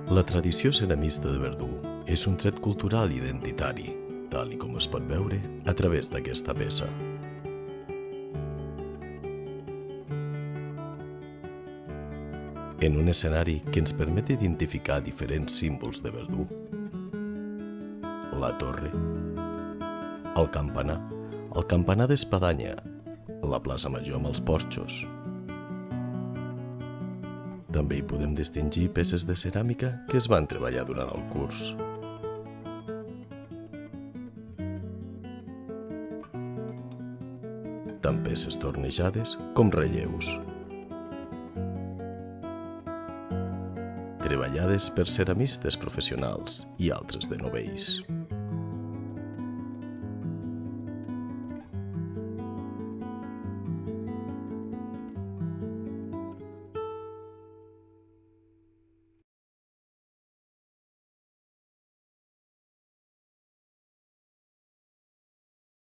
La tradició ceramista de Verdú és un tret cultural identitari, tal i com es pot veure a través d'aquesta peça. En un escenari que ens permet identificar diferents símbols de Verdú: la torre, el campanar d'espadanya, la plaça Major amb els porxos. També hi podem distingir peces de ceràmica que es van treballar durant el curs. Tant peces tornejades com relleus. Treballades per ceramistes professionals i altres de novells.